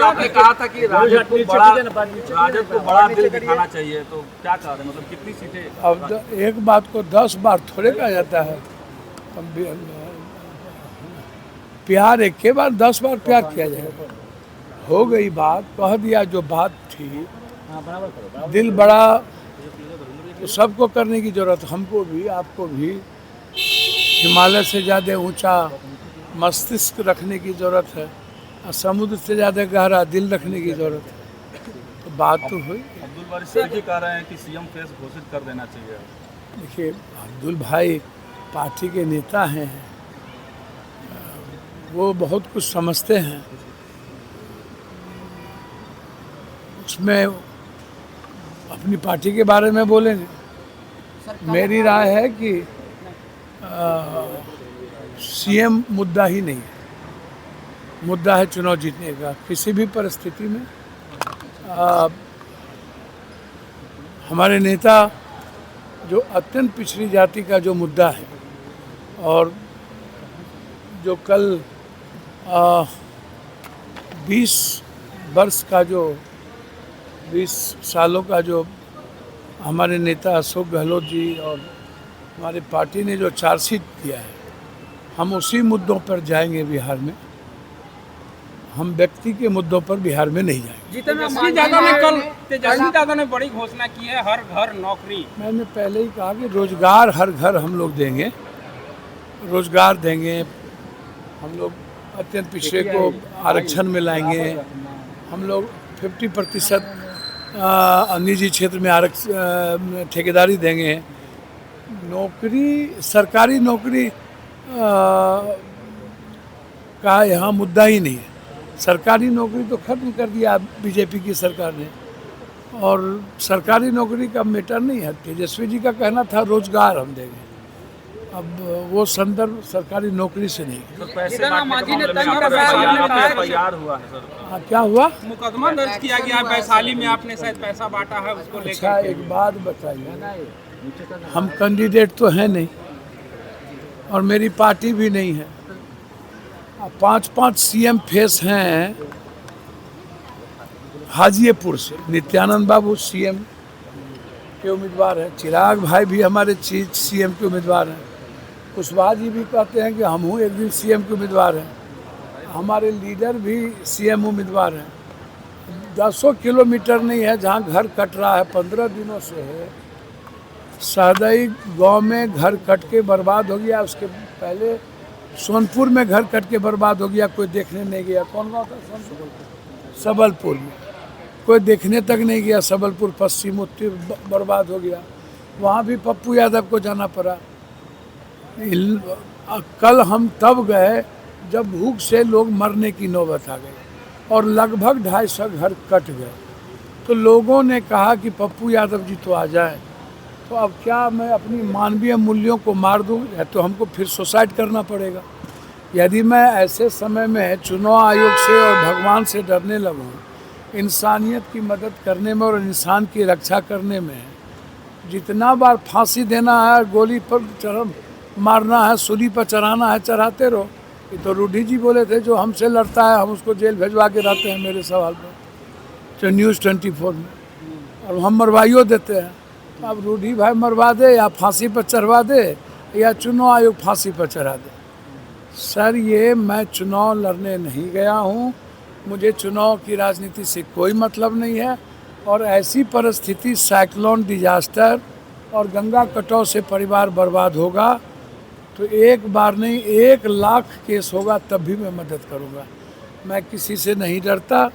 आपने कहा था कि राजद को बड़ा दिल दिखाना चाहिए, तो क्या कह रहे हैं, मतलब कितनी सीटें? अब एक बात को 10 बार थोड़े कहा जाता है। प्यार एक के बार 10 बार प्यार किया जाएगा। हो गई बात, कह दिया जो बात थी। दिल बड़ा तो सबको करने की जरूरत, हमको भी आपको भी। हिमालय से ज़्यादा ऊंचा मस्तिष्क रखने की ज़रूरत है और समुद्र से ज़्यादा गहरा दिल रखने की ज़रूरत है। तो बात तो हुई। अब्दुल बारी सिद्दीकी कह रहे हैं कि सीएम फेस घोषित कर देना चाहिए। देखिए, अब्दुल भाई पार्टी के नेता हैं, वो बहुत कुछ समझते हैं। उसमें अपनी पार्टी के बारे में बोलेंगे। मेरी राय है कि सीएम मुद्दा ही नहीं है, मुद्दा है चुनाव जीतने का। किसी भी परिस्थिति में हमारे नेता जो अत्यंत पिछड़ी जाति का जो मुद्दा है, और जो कल 20 वर्ष का जो 20 सालों का जो हमारे नेता अशोक गहलोत जी और हमारी पार्टी ने जो चार्जशीट दिया है, हम उसी मुद्दों पर जाएंगे बिहार में। हम व्यक्ति के मुद्दों पर बिहार में नहीं जाएंगे। तेजस्वी यादव ने बड़ी घोषणा की है, हर घर नौकरी। मैंने पहले ही कहा कि रोजगार हर घर हम लोग देंगे, रोजगार देंगे। हम लोग अत्यंत पिछड़े को आरक्षण में लाएंगे। हम लोग 50% निजी क्षेत्र में आरक्षण ठेकेदारी देंगे। नौकरी, सरकारी नौकरी का यहाँ मुद्दा ही नहीं है। सरकारी नौकरी तो खत्म कर दिया बीजेपी की सरकार ने, और सरकारी नौकरी का मैटर नहीं है। तेजस्वी जी का कहना था रोजगार हम देंगे। अब वो संदर्भ सरकारी नौकरी से नहीं। हाँ, क्या हुआ? मुकदमा दर्ज किया गया वैशाली में, आपने शायद पैसा बांटा है उसको लेकर। अच्छा, एक बात बताइए, हम कैंडिडेट तो हैं नहीं और मेरी पार्टी भी नहीं है। 5-5 सीएम फेस हैं हाजीपुर से। नित्यानंद बाबू सीएम के उम्मीदवार हैं, चिराग भाई भी हमारे सीएम के उम्मीदवार हैं, कुशवाहा जी भी कहते हैं कि हम हूँ एक दिन सीएम के उम्मीदवार हैं, हमारे लीडर भी सीएम उम्मीदवार हैं। 10 किलोमीटर नहीं है जहाँ घर कट रहा है। 15 दिनों से है सहदई गांव में घर कट के बर्बाद हो गया। उसके पहले सोनपुर में घर कट के बर्बाद हो गया, कोई देखने नहीं गया। कौन गाँव था? सबलपुर में कोई देखने तक नहीं गया। सबलपुर पश्चिम उत्तर बर्बाद हो गया, वहाँ भी पप्पू यादव को जाना पड़ा। कल हम तब गए जब भूख से लोग मरने की नौबत आ गई और लगभग 250 घर कट गए। तो लोगों ने कहा कि पप्पू यादव जी तो आ जाए। तो अब क्या मैं अपनी मानवीय मूल्यों को मार दूं, या तो हमको फिर सुसाइड करना पड़ेगा। यदि मैं ऐसे समय में चुनाव आयोग से और भगवान से डरने लगूं, इंसानियत की मदद करने में और इंसान की रक्षा करने में, जितना बार फांसी देना है, गोली पर मारना है, सूली पर चढ़ाना है, चढ़ाते रहो। ये तो रूढ़ी जी बोले थे, जो हमसे लड़ता है हम उसको जेल भेजवा के रहते हैं। मेरे सवाल पर जो न्यूज़ 24 में, और हम मरवाइयो देते हैं। अब रूढ़ी भाई मरवा दे या फांसी पर चढ़वा दे या चुनाव आयोग फांसी पर चढ़ा दे। सर, ये मैं चुनाव लड़ने नहीं गया हूँ, मुझे चुनाव की राजनीति से कोई मतलब नहीं है। और ऐसी परिस्थिति, साइक्लोन, डिजास्टर और गंगा कटाव से परिवार बर्बाद होगा तो एक बार नहीं 1 लाख केस होगा, तब भी मैं मदद करूँगा। मैं किसी से नहीं डरता।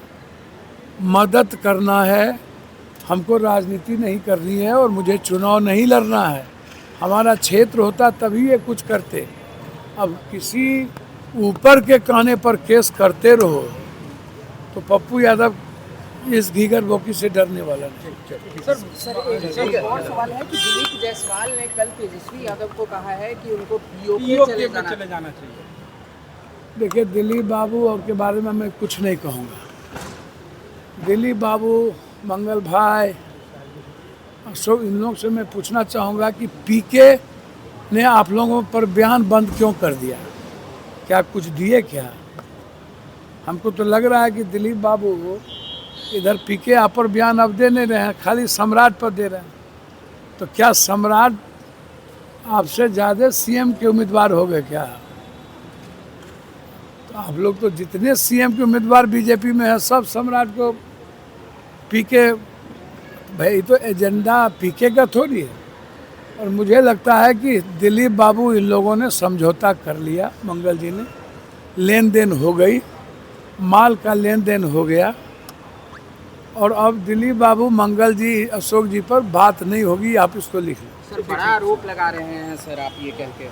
मदद करना है, हमको राजनीति नहीं करनी है और मुझे चुनाव नहीं लड़ना है। हमारा क्षेत्र होता तभी ये कुछ करते। अब किसी ऊपर के कहने पर केस करते रहो तो पप्पू यादव इस घीगर बोकी से डरने वाला नहीं। सर, एक और सवाल है कि दिलीप जायसवाल ने कल तेजस्वी यादव को कहा है कि उनको पीओके चले जाना चाहिए। देखिए, दिलीप बाबू और के बारे में मैं कुछ नहीं कहूँगा। दिलीप बाबू, मंगल भाई, अशोक, इन लोगों से मैं पूछना चाहूँगा कि पीके ने आप लोगों पर बयान बंद क्यों कर दिया? क्या कुछ दिए क्या? हमको तो लग रहा है कि दिलीप बाबू इधर पीके अपर बयान अब दे नहीं रहे हैं, खाली सम्राट पर दे रहे हैं। तो क्या सम्राट आपसे ज़्यादा सीएम के उम्मीदवार हो गए क्या? तो आप लोग तो जितने सीएम के उम्मीदवार बीजेपी में हैं सब सम्राट को पीके, भाई तो एजेंडा पीके का थोड़ी है। और मुझे लगता है कि दिलीप बाबू इन लोगों ने समझौता कर लिया, मंगल जी ने, लेन देन हो गई, माल का लेन देन हो गया, और अब दिलीप बाबू मंगल जी अशोक जी पर बात नहीं होगी, आप इसको लिख लो। सर बड़ा आरोप लगा रहे हैं सर आप ये कह के।